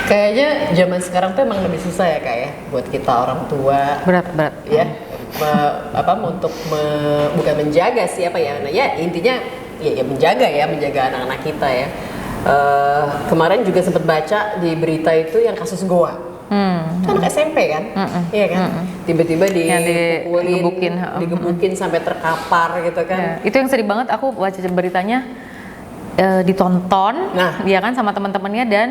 Kayaknya zaman sekarang tuh emang lebih susah ya kak ya, buat kita orang tua. Berat. Ya, bukan menjaga sih apa ya, nah ya intinya ya menjaga anak-anak kita ya. Kemarin juga sempat baca di berita itu yang kasus Goa. Itu anak SMP kan, iya kan, tiba-tiba digebukin sampai terkapar gitu kan. Ya, itu yang sedih banget, aku baca beritanya, ditonton, ya kan sama teman-temannya dan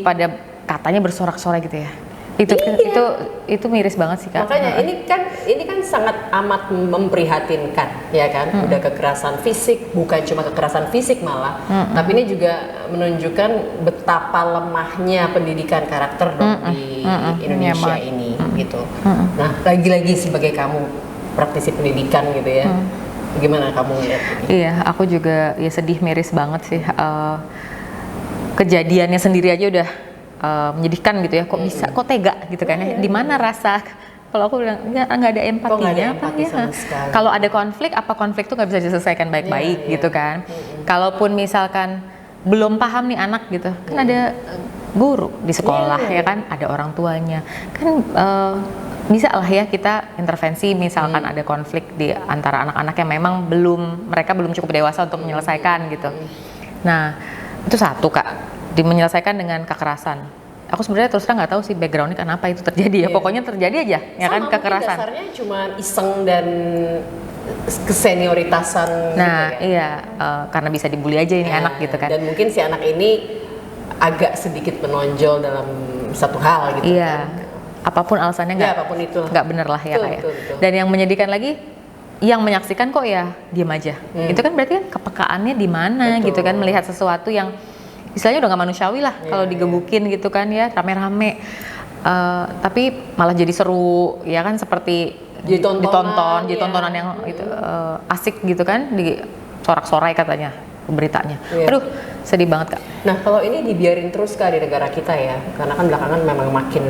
pada katanya bersorak-sorai gitu ya. Itu miris banget sih kak. Makanya ini kan sangat amat memprihatinkan ya kan. Udah kekerasan fisik, bukan cuma kekerasan fisik malah, tapi ini juga menunjukkan betapa lemahnya pendidikan karakter di Indonesia ini gitu. Nah, lagi-lagi sebagai kamu praktisi pendidikan gitu ya, gimana kamu lihat ini? Iya, aku juga ya sedih, miris banget sih. Kejadiannya sendiri aja udah menyedihkan gitu ya, kok bisa, kok tega gitu kan ya, di mana rasa, kalau aku bilang nggak ada empatinya apa ya, kalau ada konflik tuh nggak bisa diselesaikan baik-baik gitu kan. Kalaupun misalkan belum paham nih anak gitu, kan ada guru di sekolah ya kan, ada orang tuanya kan, bisa lah ya kita intervensi misalkan ada konflik di antara anak-anak yang memang mereka belum cukup dewasa untuk menyelesaikan gitu. Nah, itu satu kak, menyelesaikan dengan kekerasan. Aku sebenarnya terus terang nggak tahu sih backgroundnya kenapa itu terjadi ya. Pokoknya terjadi aja ya kan, kekerasan. Dasarnya cuma iseng dan kesenioritasan. Nah gitu ya? iya, karena bisa dibully aja ini anak gitu kan. Dan mungkin si anak ini agak sedikit menonjol dalam satu hal gitu iya, kan. Apapun alasannya nggak bener lah ya kayak. Dan yang menyedihkan lagi, yang menyaksikan kok ya diam aja. Itu kan berarti kan kepekaannya di mana gitu kan, melihat sesuatu yang istilahnya udah nggak manusiawi lah kalau digebukin gitu kan ya, rame-rame. Tapi malah jadi seru ya kan, seperti ditontonan yang itu asik gitu kan, di sorak-sorai katanya beritanya. Aduh, sedih banget kak. Nah, kalau ini dibiarin terus kak di negara kita ya, karena kan belakangan memang makin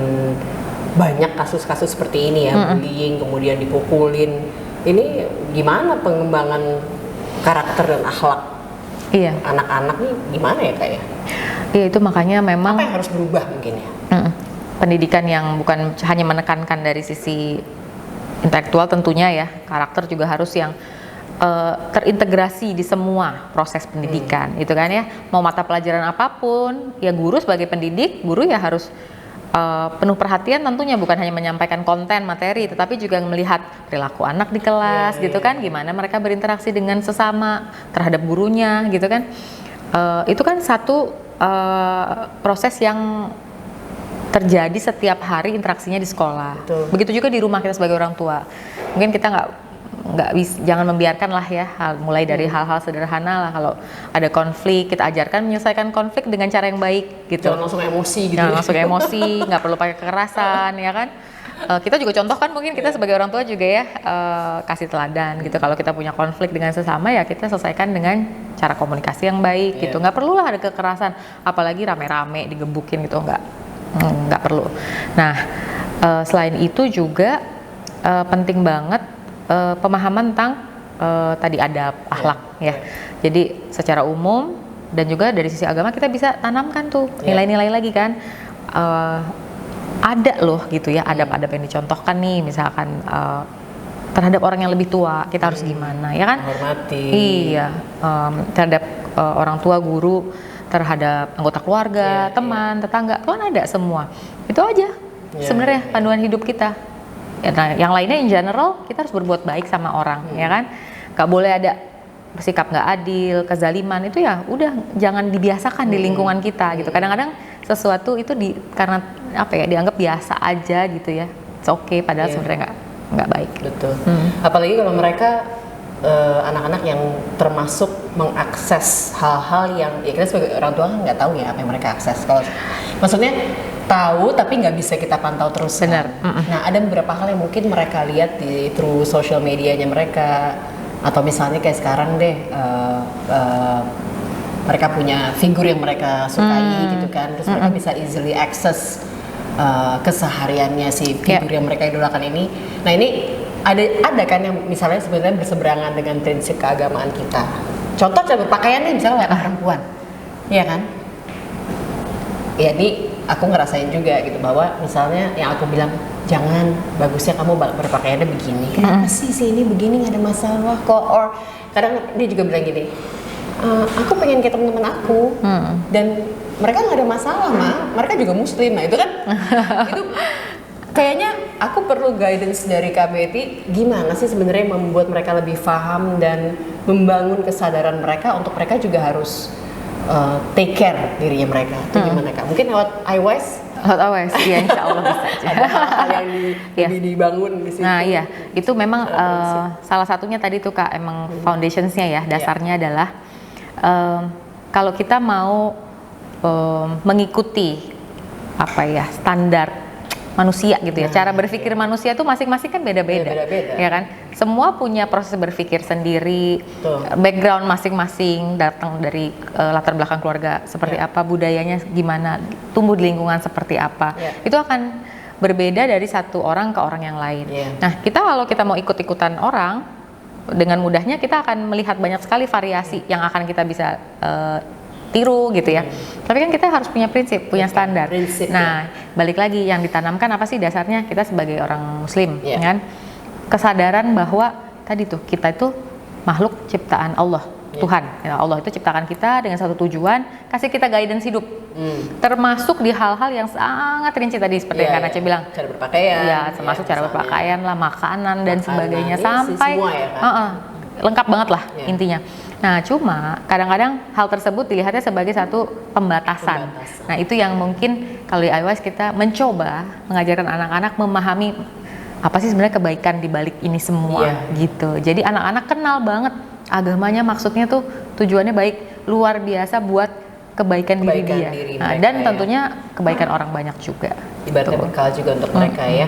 banyak kasus-kasus seperti ini ya, bullying, kemudian dipukulin. Ini gimana pengembangan karakter dan akhlak anak-anak nih, gimana ya kak ya? Iya, itu makanya memang apa yang harus berubah mungkin ya? Pendidikan yang bukan hanya menekankan dari sisi intelektual tentunya ya, karakter juga harus yang terintegrasi di semua proses pendidikan itu kan ya. Mau mata pelajaran apapun ya, guru sebagai pendidik, guru ya harus penuh perhatian tentunya, bukan hanya menyampaikan konten materi, tetapi juga melihat perilaku anak di kelas gitu kan, gimana mereka berinteraksi dengan sesama, terhadap gurunya gitu kan. Itu kan satu proses yang terjadi setiap hari, interaksinya di sekolah. Begitu juga di rumah kita sebagai orang tua. Mungkin kita jangan membiarkan lah ya, mulai dari hal-hal sederhana lah. Kalau ada konflik, kita ajarkan menyelesaikan konflik dengan cara yang baik gitu. Jangan langsung emosi gitu. Jangan langsung emosi, nggak perlu pakai kekerasan ya kan. Kita juga contohkan, mungkin kita sebagai orang tua juga ya, kasih teladan gitu. Kalau kita punya konflik dengan sesama ya kita selesaikan dengan cara komunikasi yang baik gitu. Nggak perlu lah ada kekerasan, apalagi rame-rame digebukin gitu, nggak perlu. Nah, selain itu juga penting banget pemahaman tentang tadi adab, akhlak ya. Jadi secara umum dan juga dari sisi agama kita bisa tanamkan tuh nilai-nilai lagi kan. Ada loh gitu ya, adab-adab yang dicontohkan nih, misalkan terhadap orang yang lebih tua kita harus gimana ya kan? Hormati. Iya, terhadap orang tua, guru, terhadap anggota keluarga, teman, tetangga, kan ada semua. Itu aja sebenarnya panduan hidup kita. Nah, yang lainnya in general kita harus berbuat baik sama orang ya kan, nggak boleh ada bersikap nggak adil, kezaliman, itu ya udah jangan dibiasakan di lingkungan kita gitu. Kadang-kadang sesuatu itu karena apa ya, dianggap biasa aja gitu ya, it's okay, padahal sebenarnya nggak baik. Betul. Apalagi kalau mereka anak-anak yang termasuk mengakses hal-hal yang ya kita sebagai orang tua nggak tahu ya apa yang mereka akses. Kalau maksudnya tahu tapi nggak bisa kita pantau terus. Benar. Kan? Nah, ada beberapa hal yang mungkin mereka lihat through social medianya mereka, atau misalnya kayak sekarang deh mereka punya figur yang mereka sukai gitu kan, terus mereka bisa easily access kesehariannya si figur yang mereka idolakan ini. Nah, ini ada kan yang misalnya sebenarnya berseberangan dengan prinsip keagamaan kita. Contoh cara berpakaian nih, misalnya perempuan, iya kan? ya ini aku ngerasain juga gitu, bahwa misalnya yang aku bilang jangan, bagusnya kamu berpakaiannya begini, kenapa sih ini begini nggak ada masalah kok, or kadang dia juga bilang gini, aku pengen kayak teman-teman aku dan mereka nggak ada masalah mereka juga muslim. Nah itu kan itu kayaknya aku perlu guidance dari Kak Betty, gimana sih sebenarnya membuat mereka lebih paham dan membangun kesadaran mereka untuk mereka juga harus take care dirinya mereka. Itu gimana Kak? Mungkin lewat iWise? Lewat ya insya Allah bisa aja. Ada hal yang lebih dibangun di situ. Nah iya, itu memang salah satunya tadi tuh Kak, emang foundationsnya ya, dasarnya adalah kalau kita mau mengikuti apa ya standar manusia gitu ya, cara berpikir manusia tuh masing-masing kan beda-beda, ya kan? Semua punya proses berpikir sendiri, background masing-masing, datang dari latar belakang keluarga seperti apa, budayanya gimana, tumbuh di lingkungan seperti apa, itu akan berbeda dari satu orang ke orang yang lain. Nah, kalau kita mau ikut-ikutan orang, dengan mudahnya kita akan melihat banyak sekali variasi yang akan kita bisa tiru gitu ya. Tapi kan kita harus punya prinsip, punya standar. Nah, balik lagi yang ditanamkan apa sih dasarnya kita sebagai orang muslim, kan? Kesadaran bahwa tadi tuh kita itu makhluk ciptaan Allah, Tuhan. Ya, Allah itu ciptakan kita dengan satu tujuan, kasih kita guidance hidup. Termasuk di hal-hal yang sangat rinci tadi seperti yang Kak Nace bilang. Cara berpakaian. Ya, termasuk cara berpakaian lah, makanan dan sebagainya sampai semua ya, kan? Lengkap banget lah intinya. Nah, cuma kadang-kadang hal tersebut dilihatnya sebagai satu pembatasan. Nah, itu yang mungkin kalau di iWise kita mencoba mengajarkan anak-anak memahami apa sih sebenarnya kebaikan di balik ini semua gitu. Jadi anak-anak kenal banget agamanya, maksudnya tuh tujuannya baik, luar biasa buat kebaikan diri dia. Nah, dan tentunya kebaikan orang banyak juga. Ibaratnya bekal juga untuk mereka ya.